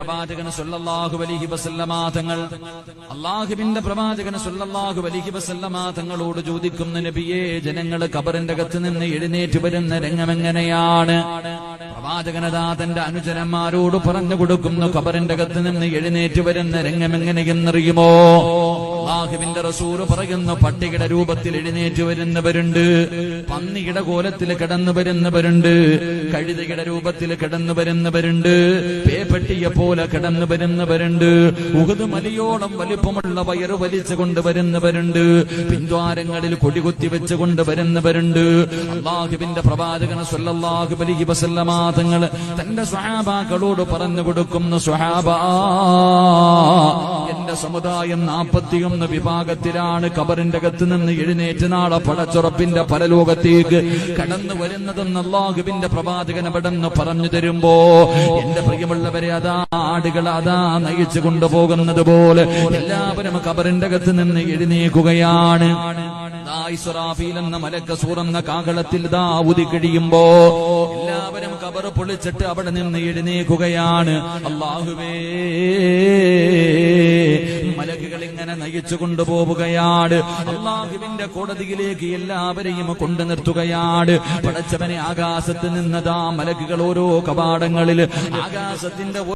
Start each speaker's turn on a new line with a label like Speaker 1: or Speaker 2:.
Speaker 1: പ്രവാചകൻ സല്ലല്ലാഹു അലൈഹി വസല്ലമ തങ്ങൾ അല്ലാഹുവിന്റെ പ്രവാചകൻ സല്ലല്ലാഹു അലൈഹി വസല്ലമ തങ്ങളോട് ചോദിക്കുന്ന നബിയേ, ജനങ്ങൾ ഖബറിന്റെ അകത്ത് നിന്ന് എഴുന്നേറ്റ് വരുന്ന രംഗമെങ്ങനെയാണ്? പ്രവാചകനതാ തന്റെ അനുചരന്മാരോട് പറഞ്ഞു കൊടുക്കുന്നു, ഖബറിന്റെ അകത്ത് നിന്ന് എഴുന്നേറ്റ് വരുന്ന രംഗമെങ്ങനെയെന്നറിയുമോ? അല്ലാഹുവിന്റെ റസൂൽ പറയുന്നു, പട്ടികയുടെ രൂപത്തിൽ എഴുന്നേറ്റ് വരുന്നവരുണ്ട്, പന്നിയുടെ കോലത്തിൽ കിടന്നു വരുന്നവരുണ്ട്, കഴുതയുടെ രൂപത്തിൽ കിടന്നു വരുന്നവരുണ്ട്, പേപ്പെട്ടിയെ പോലെ കിടന്നു വരുന്നവരുണ്ട്, ഉഹദ് മലയോളം വലിപ്പമുള്ള വയറ് വലിച്ചു കൊണ്ടുവരുന്നവരുണ്ട്, പിൻദ്വാരങ്ങളിൽ കൊടികുത്തി വെച്ച് കൊണ്ടുവരുന്നവരുണ്ട്. അല്ലാഹുവിന്റെ പ്രവാചകൻ സല്ലല്ലാഹു അലൈഹി വസല്ലമ തങ്ങൾ തന്റെ സ്വഹാബാക്കളോട് പറഞ്ഞു കൊടുക്കുന്നു, സ്വഹാബാ, എന്റെ സമുദായം 41 വിഭാഗത്തിലാണ്. ഖബറിന്റെ അകത്ത് നിന്ന് എഴുന്നേറ്റ് നാളെ പടച്ചുറപ്പിന്റെ പരലോകത്തേക്ക് കടന്നു വരുന്നതെന്ന് അല്ലാഹുവിന്റെ പ്രവാചകൻ അവിടെന്ന് പറഞ്ഞു തരുമ്പോ, എന്റെ പ്രിയമുള്ളവരെ, അതാ ആടുകൾ അതാ നയിച്ചു കൊണ്ടുപോകുന്നത് പോലെ എല്ലാവരും ഖബറിന്റെ അകത്ത് നിന്ന് എഴുന്നേൽക്കുകയാണ്. ഇസ്രാഫീൽ എന്ന മലക്ക് സൂറന്ന കാഹളത്തിൽ ദാ ഊതി കഴിയുമ്പോ എല്ലാവരും ഖബർ പൊളിച്ചിട്ട് അവിടെ നിന്ന് എഴുന്നേൽക്കുകയാണ്. അല്ലാഹുവേ, മലക്കുകൾ ഇങ്ങനെ നയിച്ചു കൊണ്ടുപോവുകയാണ്. അല്ലാഹുവിന്റെ കോടതിയിലേക്ക് എല്ലാവരെയും കൊണ്ടു നിർത്തുകയാണ്. പടച്ചവനെ, ആകാശത്ത് നിന്നതാ മലക്കുകൾ ഓരോ കവാടങ്ങളിൽ ആകാശത്തിന്റെ